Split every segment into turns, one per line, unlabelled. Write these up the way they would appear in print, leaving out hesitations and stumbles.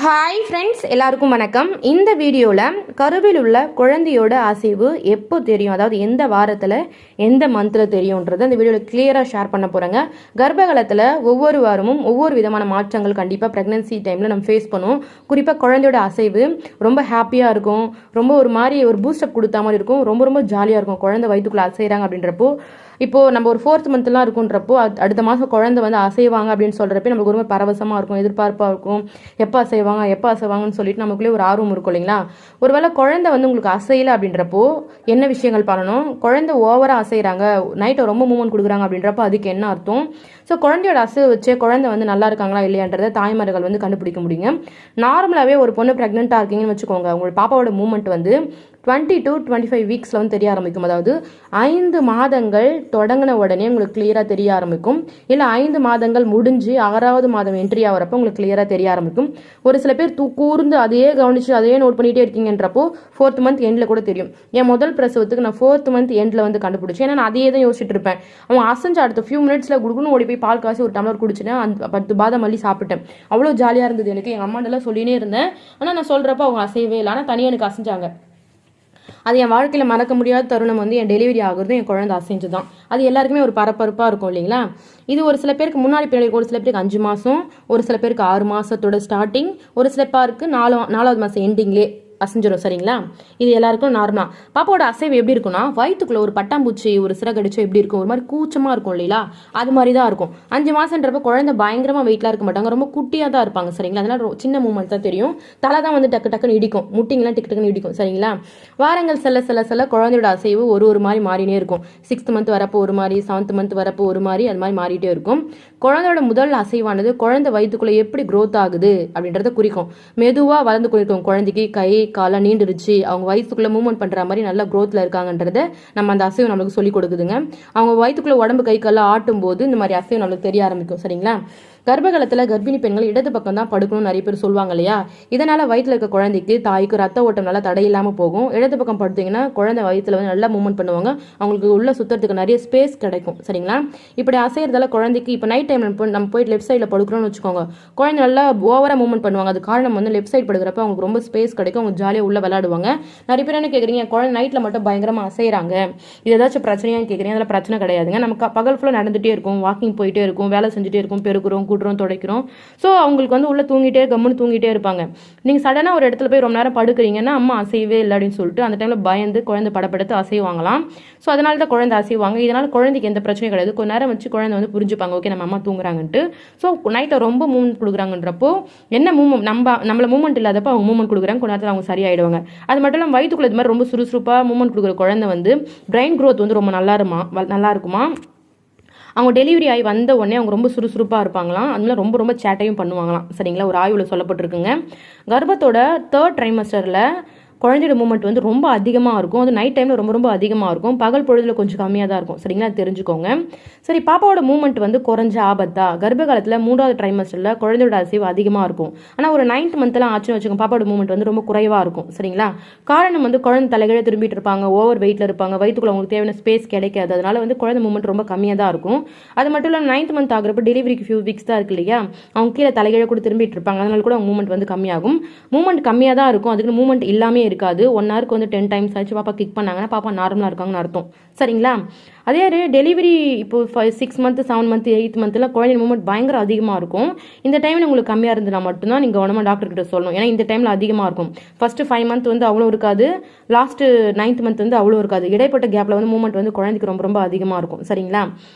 Hi friends, எல்லாருக்கும் வணக்கம். இந்த வீடியோவில் கருவில் உள்ள குழந்தையோட அசைவு எப்போ தெரியும், அதாவது எந்த வாரத்தில் எந்த மந்தில் தெரியும்ன்றது அந்த வீடியோவில் கிளியராக ஷேர் பண்ண போகிறேங்க. கர்ப்பகாலத்தில் ஒவ்வொரு வாரமும் ஒவ்வொரு விதமான மாற்றங்கள் கண்டிப்பாக ப்ரெக்னன்சி டைமில் நம்ம ஃபேஸ் பண்ணுவோம். குறிப்பாக குழந்தையோட அசைவு ரொம்ப ஹாப்பியாக இருக்கும், ரொம்ப ஒரு மாதிரி ஒரு பூஸ்டப் கொடுத்த மாதிரி இருக்கும், ரொம்ப ரொம்ப ஜாலியாக இருக்கும். குழந்தை வயிற்றுக்குள்ளே அசைகிறாங்க அப்படின்றப்போ, இப்போது நம்ம ஒரு 4th மந்த்லாம் இருக்குன்றப்போ அடுத்த மாதம் குழந்தை வந்து அசைவாங்க அப்படின்னு சொல்கிறப்ப நம்மளுக்கு ரொம்ப பரவசமாக இருக்கும், எதிர்பார்ப்பாக இருக்கும். எப்போ அசைவாங்கன்னு சொல்லிட்டு நமக்குள்ளே ஒரு ஆர்வம் இருக்கும் இல்லைங்களா. ஒருவேளை குழந்தை வந்து உங்களுக்கு அசையலை அப்படின்றப்போ என்ன விஷயங்கள் பண்ணணும், குழந்தை ஓவராக அசைகிறாங்க, நைட்டை ரொம்ப மூவ்மெண்ட் கொடுக்குறாங்க அப்படின்றப்போ அதுக்கு என்ன அர்த்தம். ஸோ குழந்தையோட அசைவு வச்சு குழந்தை வந்து நல்லா இருக்காங்களா இல்லையான்றதை தாய்மார்கள் வந்து கண்டுபிடிக்க முடியுங்க. நார்மலாகவே ஒரு பொண்ணு ப்ரெக்னெண்ட்டாக இருக்கீங்கன்னு வச்சுக்கோங்க, உங்களோட பாப்பாவோட மூவ்மெண்ட் வந்து 20 to 25 வீக்ஸில் வந்து தெரிய ஆரம்பிக்கும். அதாவது 5 மாதங்கள் தொடங்கின உடனே உங்களுக்கு கிளியராக தெரிய ஆரம்பிக்கும். இல்லை 5 மாதங்கள் முடிஞ்சு 6வது மாதம் என்ட்ரி ஆகிறப்போ உங்களுக்கு கிளியராக தெரிய ஆரம்பிக்கும். ஒரு சில பேர் கூர்ந்து அதையே கவனிச்சு அதையே நோட் பண்ணிகிட்டே இருக்கீங்கன்றப்போ 4th மந்த் எண்டில் கூட தெரியும். என் முதல் பிரசவத்துக்கு நான் 4th மந்த் எண்டில் வந்து கண்டுபிடிச்சேன். ஏன்னா நான் அதையே தான் யோசிச்சுட்டு இருப்பேன். அவன் அசைஞ்சு அடுத்த ஃபியூ மினிட்ஸில் குடுக்குன்னு ஓடி போய் பால் காசு ஒரு டம்ளர் குடிச்சிட்டேன், 10 பாதாம் மல்லி சாப்பிட்டேன். அவ்வளோ ஜாலியாக இருந்தது எனக்கு. எங்கள் அம்மாண்டெல்லாம் சொல்லினே இருந்தேன். ஆனால் நான் சொல்கிறப்ப அவங்க அசையவே இல்லை, ஆனால் தனியாக எனக்கு அசைஞ்சாங்க. அது என் வாழ்க்கையில் மறக்க முடியாத தருணம் வந்து என் டெலிவரி ஆகுறது, என் குழந்தை அசைஞ்சு தான். அது எல்லாருக்குமே ஒரு பரபரப்பாக இருக்கும் இல்லைங்களா. இது ஒரு சில பேருக்கு முன்னாடி பிள்ளை, ஒரு சில பேருக்கு 5 மாதம், ஒரு சில பேருக்கு 6 மாதத்தோட ஸ்டார்டிங், ஒரு சில பேருக்கு 4வது மாதம் எண்டிங்லேயே அசைஞ்சிடும். சரிங்களா. இது எல்லாருக்கும் நார்மலாக. பாப்பாவோட அசைவு எப்படி இருக்குன்னா, வயிற்றுக்குள்ள ஒரு பட்டாம்பூச்சி ஒரு சிறகடிச்சோ எப்படி இருக்கும், ஒரு மாதிரி கூச்சமாக இருக்கும் இல்லைங்களா, அது மாதிரி தான் இருக்கும். 5 மாதன்றப்ப குழந்தை பயங்கரமாக வெயிட்லாம் இருக்க மாட்டாங்க, ரொம்ப குட்டியாக தான் இருப்பாங்க. சரிங்களா. அதனால சின்ன மூமெண்ட் தான் தெரியும். தலை தான் வந்து டக்கு டக்குன்னு இடிக்கும், முட்டிங்கெல்லாம் டிக்கு டக்குன்னு இடிக்கும். சரிங்களா. வாரங்கள் செல்ல குழந்தையோட அசைவு ஒரு மாதிரி மாறினே இருக்கும். 6th மந்த் வரப்போ ஒரு மாதிரி, 7th மந்த் வரப்போ ஒரு மாதிரி, அது மாதிரி மாறிட்டே இருக்கும். குழந்தையோட முதல் அசைவானது குழந்தை வயிற்றுக்குள்ளே எப்படி க்ரோத் ஆகுது அப்படின்றத குறிக்கும். மெதுவாக வளர்ந்து கொடுக்கும் குழந்தைக்கு கை காலை நீண்டுருச்சு, அவங்க வயிற்றுக்குள்ள மூவ்மெண்ட் பண்ற மாதிரி நல்ல க்ரோத்ல இருக்காங்கன்றத நம்ம அந்த அசைவு நம்மளுக்கு சொல்லி கொடுக்குதுங்க. அவங்க வயிற்றுக்குள்ள உடம்பு கை கால ஆட்டும் போது இந்த மாதிரி அசைவு நம்மளுக்கு தெரிய ஆரம்பிக்கும். சரிங்களா. கர்ப்பகாலத்தில் கர்ப்பிணி பெண்கள் இடது பக்கம் தான் படுக்கணும்னு நிறைய பேர் சொல்லுவாங்க இல்லையா. இதனால வயிற்றுல இருக்க குழந்தைக்கு தாய்க்கு ரத்த ஓட்டம் நல்லா தடை இல்லாமல் போகும். இடது பக்கம் படுத்தீங்கன்னா குழந்தை வயிற்றுல வந்து நல்லா மூவ்மெண்ட் பண்ணுவாங்க, அவங்களுக்கு உள்ள சுத்தறதுக்கு நிறைய ஸ்பேஸ் கிடைக்கும். சரிங்களா. இப்படி அசைறதால குழந்தைக்கு இப்போ நைட் டைம் நம்ம போயிட்டு லெஃப்ட் சைடில் படுக்கிறோம்னு வச்சுக்கோங்க, குழந்தை நல்லா ஓவரா மூவ்மெண்ட் பண்ணுவாங்க. அது காரணம் வந்து லெஃப்ட் சைடு படுக்கிறப்ப அவங்களுக்கு ரொம்ப ஸ்பேஸ் கிடைக்கும், அவங்க ஜாலியாக உள்ள விளையாடுவாங்க. நிறைய பேர் என்ன கேட்குறீங்க, குழந்தை நைட்டில் மட்டும் பயங்கரமாக அசைறாங்க, இது ஏதாச்சும் பிரச்சனையான்னு கேட்குறீங்க. அதில் பிரச்சனை கிடையாதுங்க. நமக்கு பகல் ஃபுல்லாக நடந்துகிட்டே இருக்கும், வாக்கிங் போயிட்டே இருக்கும், வேலை செஞ்சுட்டே இருக்கும், பெருக்குறோம் கூட்டுறோம் துடைக்கிறோம். ஸோ அவங்களுக்கு வந்து உள்ள கம்முன்னு தூங்கிட்டே இருப்பாங்க. நீங்கள் சடனாக ஒரு இடத்துல போய் ரொம்ப நேரம் படுக்கிறீங்கன்னா அம்மா அசைவே இல்லை அப்படின்னு சொல்லிட்டு அந்த டைமில் பயந்து குழந்தை படப்படுத்து அசைவாங்களாம். ஸோ அதனால தான் குழந்தை அசைவாங்க. இதனால் குழந்தைக்கு எந்த பிரச்சனையும் கிடையாது. கொஞ்ச நேரம் வச்சு குழந்தை வந்து புரிஞ்சுப்பாங்க, ஓகே நம்ம அம்மா தூங்குறாங்கன்ட்டு. ஸோ நைட்டை ரொம்ப மூவ்மெண்ட் கொடுக்குறாங்கன்றப்போ என்ன மூவ்மெண்ட் நம்மள மூவ்மெண்ட் இல்லாதப்போ அவங்க மூவ்மெண்ட் கொடுக்குறாங்க, கொஞ்ச நேரத்தில் அவங்க சரியாயிடுவாங்க. அது மட்டும் இல்லாமல் வயிற்றுக்குள்ள இது மாதிரி ரொம்ப சுறுசுறுப்பாக மூவ்மெண்ட் கொடுக்குற குழந்தை வந்து பிரெயின் க்ரோத் வந்து ரொம்ப நல்லா இருக்குமா. அவங்க டெலிவரி ஆகி வந்த உடனே அவங்க ரொம்ப சுறுசுறுப்பாக இருப்பாங்களாம், அதனால ரொம்ப ரொம்ப சேட்டையும் பண்ணுவாங்களாம். சரிங்களா. ஒரு ஆய்வில் சொல்லப்பட்டிருக்குங்க. கர்ப்பத்தோட 3rd ட்ரைமஸ்டரில் குழந்தையோட மூமெண்ட் வந்து ரொம்ப அதிகமாக இருக்கும். அது நைட் டைமில் ரொம்ப ரொம்ப அதிகமாக இருக்கும், பகல் பொழுதுல கொஞ்சம் கம்மியாக தான் இருக்கும். சரிங்களா. தெரிஞ்சுக்கோங்க. சரி, பாப்பாவோட மூமெண்ட் வந்து குறைஞ்ச ஆபத்தா. கர்ப்ப காலத்தில் 3வது ட்ரைமஸ்டரில் குழந்தையோட அசைவு அதிகமாக இருக்கும். ஆனால் ஒரு 9th மந்த்லாம் ஆச்சுன்னு வச்சுக்கோங்க, பாப்பாவோட மூமெண்ட் வந்து ரொம்ப குறைவாக இருக்கும். சரிங்களா. காரணம் வந்து குழந்தை தலைகீழ திரும்பிட்டு இருப்பாங்க, ஓவர் வெயிட்டில் இருப்பாங்க, வயிற்றுக்குள்ள அவங்களுக்கு தேவையான ஸ்பேஸ் கிடைக்காது. அதனால வந்து குழந்தை மூமெண்ட் ரொம்ப கம்மியாக தான் இருக்கும். அது மட்டும் இல்லாமல் 9th மந்த் ஆகிறப்ப டெலிவரிக்கு ஃபியூ வீக்ஸ் தான் இருக்கு இல்லையா, அவங்க கீழே தலைகீழ கூட திரும்பிட்டு இருப்பாங்க. அதனால கூட அவங்க மூமெண்ட் வந்து கம்மியாகும். மூமெண்ட் கம்மியாக தான் இருக்கும், அதுக்கு மூமெண்ட் இல்லாமல் இருக்காது. 1 ஹவருக்கு வந்து 10 டைம்ஸ் ஆச்சு பாப்பா கிக் பண்ணாங்கன்னா பாப்பா நார்மலாக இருக்காங்கன்னு அர்த்தம். சரிங்களா. அதே டெலிவரி இப்போ 6 மந்த் 7 மந்த் 8th மந்த்லாம் குழந்தை மூமெண்ட் பயங்கர அதிகமாக இருக்கும். இந்த டைமில் உங்களுக்கு கம்மியாக இருந்ததுனா மட்டும்தான் நீங்கள் கவனமாக டாக்டர் கிட்ட சொல்லணும். ஏன்னா இந்த டைமில் அதிகமாக இருக்கும். ஃபர்ஸ்ட் 5 மந்த் வந்து அவ்வளோ இருக்காது, லாஸ்ட் 9th மந்த் வந்து அவ்வளோ இருக்காது. இடைப்பட்ட கேப்பில் வந்து மூமெண்ட் வந்து குழந்தைக்கு ரொம்ப ரொம்ப அதிகமாக இருக்கும். சரிங்களா.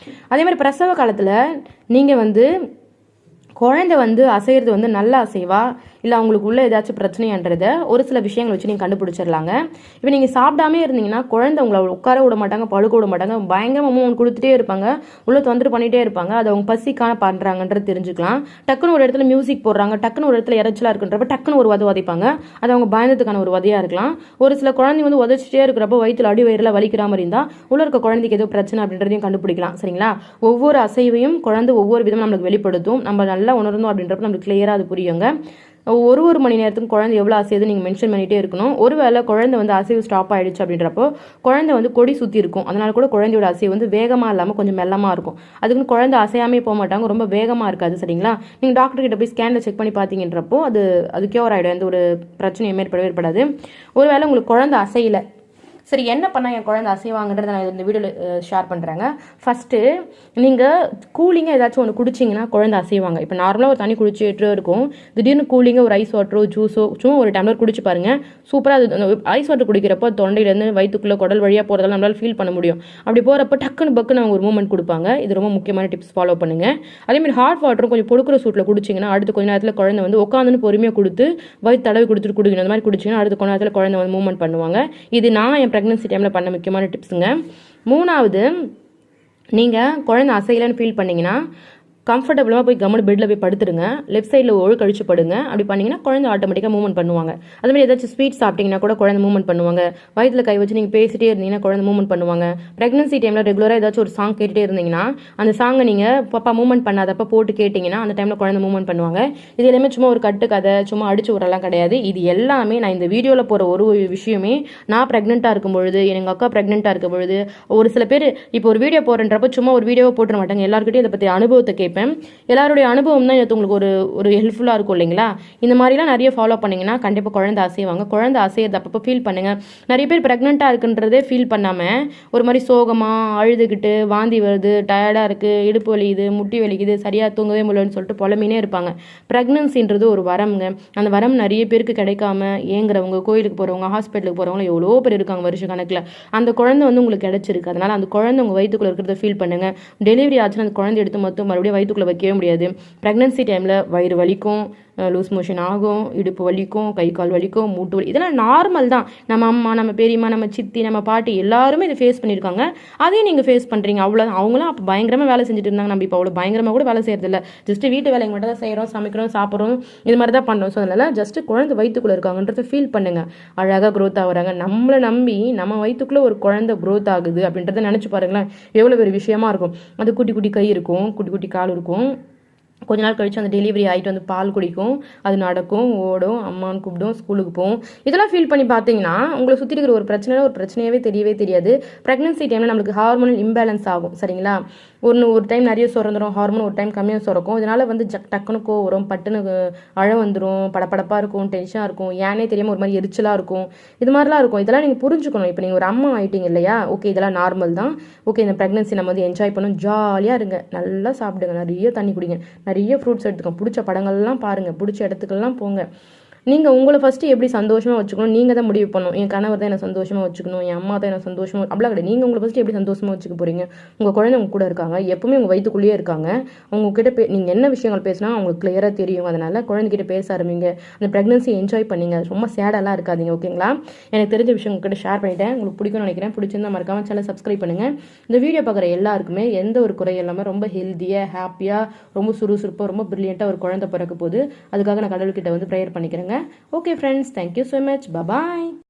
அதே மாதிரி பிரசவ காலத்தில் நீங்கள் வந்து குழந்தை வந்து அசைகிறது வந்து நல்லா அசைவா இல்லை அவங்களுக்கு உள்ள ஏதாச்சும் பிரச்சனைன்றத ஒரு சில விஷயங்கள் வச்சு நீங்கள் கண்டுபிடிச்சிடலாங்க. இப்போ நீங்கள் சாப்பிடாமே இருந்தீங்கன்னா குழந்தை உங்களை உட்கார விட மாட்டாங்க, படுக்க விட மாட்டாங்க, பயங்கரமாக மூவ்மெண்ட் கொடுத்துட்டே இருப்பாங்க, உள்ள தொந்தரவு பண்ணிகிட்டே இருப்பாங்க. அது அவங்க பசிக்கான பண்ணுறாங்கன்றது தெரிஞ்சுக்கலாம். டக்குன்னு ஒரு இடத்துல மியூசிக் போடுறாங்க, டக்குன்னு ஒரு இடத்துல இறைச்சலாக இருக்குன்றப்ப டக்குன்னு ஒரு உதைப்பாங்க, அது அவங்க பயந்ததுக்கான ஒரு உதையாக இருக்கலாம். ஒரு சில குழந்தை வந்து உதச்சிட்டே இருக்கிறப்ப வயிற்றுல அடி வயிறில் வலிக்கிற மாதிரி இருந்தால் உள்ள இருக்க குழந்தைக்கு ஏதோ பிரச்சனை அப்படின்றதையும் கண்டுபிடிக்கலாம். சரிங்களா. ஒவ்வொரு அசைவையும் குழந்தை ஒவ்வொரு விதமும் நம்மளுக்கு வெளிப்படுத்தும், நம்ம நல்லா உணர்ந்தோம் அப்படின்றப்ப நம்மளுக்கு கிளியராக அது புரியுங்க. ஒரு மணி நேரத்துக்கு குழந்தை எவ்வளோ அசையுது நீங்கள் மென்ஷன் பண்ணிகிட்டே இருக்கணும். ஒருவேளை குழந்தை வந்து அசைவு ஸ்டாப் ஆகிடுச்சு அப்படின்றப்போ குழந்தை வந்து கொடி சுற்றி இருக்கும். அதனால கூட குழந்தையோட அசைவு வந்து வேகமாக இல்லாமல் கொஞ்சம் மெல்லமாக இருக்கும். அதுக்குன்னு குழந்தை அசையாமே போக மாட்டாங்க, ரொம்ப வேகமாக இருக்காது. சரிங்களா? நீங்கள் டாக்டர் கிட்ட போய் ஸ்கேனில் செக் பண்ணி பார்த்தீங்கன்றப்போ அது கியூர் ஆகிடும், எந்த ஒரு பிரச்சனையும் ஏற்படாது. ஒருவேளை உங்களுக்கு குழந்தை அசையலை, சரி என்ன பண்ணால் என் குழந்தை அசைவாங்கன்றதை நான் இந்த வீடியோவில் ஷேர் பண்ணுறேங்க. ஃபஸ்ட்டு நீங்கள் கூலிங்காக ஏதாச்சும் ஒன்று குடிச்சிங்கன்னா குழந்தை அசைவாங்க. இப்போ நார்மலாக ஒரு தண்ணி குடிச்சிட்டு இருக்கும், திடீர்னு கூலிங்காக ஒரு ஐஸ் வாட்டரோ ஜூஸோ சும்மா ஒரு டம்ளர் குடிச்சு பாருங்கள். சூப்பராக அது ஐஸ் வாட்டர் குடிக்கிறப்போ தொண்டையிலேருந்து வயிற்றுக்குள்ளே குடல் வழியாக போகிறதால நம்மளால் ஃபீல் பண்ண முடியும். அப்படி போகிறப்ப பக்குன்னு அவங்க ஒரு மூமெண்ட் கொடுப்பாங்க. இது ரொம்ப முக்கியமான டிப்ஸ், ஃபாலோ பண்ணுங்கள். அதேமாதிரி ஹாட் வாட்டரும் கொஞ்சம் பொடுக்கிற சூட்டில் குடிச்சிங்கன்னா அடுத்து கொஞ்ச நேரத்தில் குழந்தை வந்து உட்காந்துன்னு பொறுமையாக கொடுத்து வயிற்று தடவை கொடுத்துட்டு குடிக்கணும். அந்த மாதிரி குடிச்சிங்கன்னா அடுத்த கொஞ்ச நேரத்தில் குழந்தை வந்து மூவ்மெண்ட் பண்ணுவாங்க. இது நான் என் ப்ரெக்னன்சி டைமில் பண்ண முக்கியமான டிப்ஸுங்க. 3வது, நீங்கள் குழந்தை அசையலைன்னு ஃபீல் பண்ணிங்கன்னா கம்ஃபர்டபுளாக போய் கம்முன்னு பெட்டில் போய் படுத்துருங்க. லெஃப்ட் சைடில் கழிச்சு படுங்க. அப்படி பண்ணிங்கன்னா குழந்தை ஆட்டோமேட்டிக்காக மூவ்மெண்ட் பண்ணுவாங்க. அதுமாதிரி ஏதாச்சும் ஸ்வீட் சாப்பிட்டீங்கன்னா கூட குழந்தை மூவ்மெண்ட் பண்ணுவாங்க. வயிற்றில் கை வச்சு நீங்கள் பேசிட்டே இருந்தீங்கன்னா குழந்தை மூவ்மெண்ட் பண்ணுவாங்க. ப்ரெக்னன்சி டைமில் ரெகுலராக ஏதாச்சும் ஒரு சாங் கேட்டுகிட்டே இருந்தீங்கன்னா அந்த சாங்கை நீங்கள் பாப்பா மூவ்மெண்ட் பண்ணாதப்போ போட்டு கேட்டிங்கன்னா அந்த டைமில் குழந்தை மூவ்மெண்ட் பண்ணுவாங்க. இது எல்லாமே சும்மா ஒரு கட்டு கதை, சும்மா அடிச்சு விடலாம் கிடையாது. இது எல்லாமே நான் இந்த வீடியோவில் போகிற ஒரு விஷயமே நான் ப்ரெக்னெண்ட்டாக இருக்கும் பொழுது, எங்கள் அக்கா ப்ரெக்னெண்ட்டாக இருக்கும் பொழுது, ஒரு சில பேர் இப்போ ஒரு வீடியோ போடுறன்றப்போ சும்மா ஒரு வீடியோவை போட்டுற மாட்டாங்க. எல்லாருக்கிட்டையும் இதை பற்றி அனுபவத்தை கேட்பேன். எல்லாருடைய அனுபவம் தான் இது உங்களுக்கு ஒரு ஹெல்ப்ஃபுல்லாக இருக்கும் இல்லைங்களா? இந்த மாதிரிலாம் நிறைய ஃபாலோ பண்ணிங்கன்னா கண்டிப்பாக குழந்தை அசைவாங்க. குழந்தை அசையது அப்பப்போ ஃபீல் பண்ணுங்கள். நிறைய பேர் ப்ரெக்னெண்ட்டாக இருக்குன்றதே ஃபீல் பண்ணாமல் ஒரு மாதிரி சோகமாக அழுதுகிட்டு வாந்தி வருது, டயர்டாக இருக்குது, இடுப்பு வலிக்குது, முட்டி வலிக்குது, சரியாக தூங்கவே முடியலன்னு சொல்லிட்டு புலம்பினே இருப்பாங்க. ப்ரெக்னன்சின்றது ஒரு வரம்ங்க. அந்த வரம் நிறைய பேருக்கு கிடைக்காம ஏங்குறவங்க, கோயிலுக்கு போகிறவங்க, ஹாஸ்பிட்டலுக்கு போகிறவங்க எவ்வளோ பேர் இருக்காங்க வருஷ கணக்கில். அந்த குழந்தை வந்து உங்களுக்கு கிடைச்சிருக்கு. அதனால் அந்த குழந்தை உங்கள் வயிற்றுக்குள்ளே இருக்கிறத ஃபீல் பண்ணுங்கள். டெலிவரி ஆச்சுன்னா அந்த குழந்தை எடுத்து மறுபடியும் வயிற்றுக்குள்ளே வைக்கவே முடியாது. ப்ரெக்னன்சி டைமில் வயிறு வலிக்கும், லூஸ் மோஷன் ஆகும், இடுப்பு வலிக்கும், கை கால் வலிக்கும், மூட்டு வலி, இதெல்லாம் நார்மல் தான். நம்ம அம்மா, நம்ம பெரியம்மா, நம்ம சித்தி, நம்ம பாட்டி எல்லாருமே இதை ஃபேஸ் பண்ணியிருக்காங்க. அதையும் நீங்கள் ஃபேஸ் பண்ணுறீங்க. அவ்வளோதான். அவங்களாம் அப்போ பயங்கரமாக வேலை செஞ்சுட்டு இருந்தாங்க. நம்ம இப்போ அவ்வளோ பயங்கரமாக கூட வேலை செய்யறதில்ல. ஜஸ்ட் வீட்டு வேலைக்கு மட்டும் தான் செய்கிறோம், சமைக்கிறோம், சாப்பிட்றோம், இது மாதிரி தான் பண்ணுறோம். ஸோ அதனால் ஜஸ்ட்டு குழந்தை வயிற்றுக்குள்ளே இருக்காங்கன்றதை ஃபீல் பண்ணுங்கள். அழகாக க்ரோத் ஆகுறாங்க. நம்மளை நம்பி நம்ம வயிற்றுக்குள்ளே ஒரு குழந்தை க்ரோத் ஆகுது அப்படின்றத நினச்சி பாருங்களேன், எவ்வளோ பெரிய விஷயமா இருக்கும். அது குட்டி குட்டி கை இருக்கும், குட்டி குட்டி கால் இருக்கும். கொஞ்ச நாள் கழிச்சு அந்த டெலிவரி ஆகிட்டு வந்து பால் குடிக்கும், அது நடக்கும், ஓடும், அம்மான்னு கூப்பிடும், ஸ்கூலுக்கு போகும். இதெல்லாம் ஃபீல் பண்ணி பார்த்தீங்கன்னா உங்களை சுற்றி இருக்கிற ஒரு பிரச்சனையாகவே தெரியவே தெரியாது. ப்ரெக்னன்சி டைமில் நம்மளுக்கு ஹார்மோனல் இம்பேலன்ஸ் ஆகும். சரிங்களா? ஒரு டைம் நிறைய சுரந்துடும் ஹார்மோன், ஒரு டைம் கம்மியாக சுரக்கும். இதனால் வந்து டக்குன்னு கோவம் வரும், பட்டுன்னு அழ வந்துடும், படப்படப்பாக இருக்கும், டென்ஷனாக இருக்கும், ஏனே தெரியாமல் ஒரு மாதிரி எரிச்சலாக இருக்கும். இது மாதிரிலாம் இருக்கும். இதெல்லாம் நீங்கள் புரிஞ்சுக்கணும். இப்போ நீங்கள் ஒரு அம்மா ஆகிட்டீங்க இல்லையா? ஓகே, இதெல்லாம் நார்மல் தான். ஓகே, இந்த ப்ரெக்னன்சி நம்ம வந்து என்ஜாய் பண்ணணும், ஜாலியாக இருங்க, நல்லா சாப்பிடுங்க, நிறைய தண்ணி குடிங்க, நிறைய ஃப்ரூட்ஸ் எடுத்துக்கோங்க, பிடிச்ச படங்கள்லாம் பாருங்கள், பிடிச்ச இடத்துக்கெல்லாம் போங்க. நீங்கள் உங்களை ஃபஸ்ட்டு எப்படி சந்தோஷமாக வச்சுக்கணும் நீங்கள் தான் முடிவு பண்ணணும். என் கணவர் தான் என்னை சந்தோஷமாக வச்சுக்கணும், என் அம்மா தான் என்ன சந்தோஷமாக, அப்படிலாம் கிடையாது. நீங்கள் உங்களை ஃபஸ்ட்டு எப்படி சந்தோஷமாக வச்சுக்க போகிறீங்க? உங்கள் குழந்தை உங்க கூட இருக்காங்க, எப்பவுமே உங்கள் வயிற்றுக்குள்ளேயே இருக்காங்க. அவங்கக்கிட்ட நீங்கள் என்ன விஷயங்கள் பேசினா அவங்களுக்கு கிளியராக தெரியும். அதனால் குழந்தைகிட்ட பேச ஆரம்பிங்க. அந்த ப்ரெக்னன்சி என்ஜாய் பண்ணிங்க. ரொம்ப சேடெல்லாம் இருக்காதிங்க. ஓகேங்களா? எனக்கு தெரிஞ்ச விஷயம் உங்ககிட்ட ஷேர் பண்ணிட்டேன். உங்களுக்கு பிடிக்கும்னு நினைக்கிறேன். பிடிச்சிருந்தா மறக்காம சேனல் சப்ஸ்கிரைப் பண்ணுங்கள். இந்த வீடியோ பார்க்குற எல்லாருக்குமே எந்த ஒரு குறை இல்லாமல் ரொம்ப ஹெல்த்தியாக, ஹாப்பியாக, ரொம்ப சுறுசுறுப்பாக, ரொம்ப பிரில்லியண்ட்டாக ஒரு குழந்தை பிறக்க போகுது. அதுக்காக நான் கடவுள்கிட்ட வந்து ப்ரேயர் பண்ணிக்கிறேங்க. Okay friends, thank you so much. Bye bye.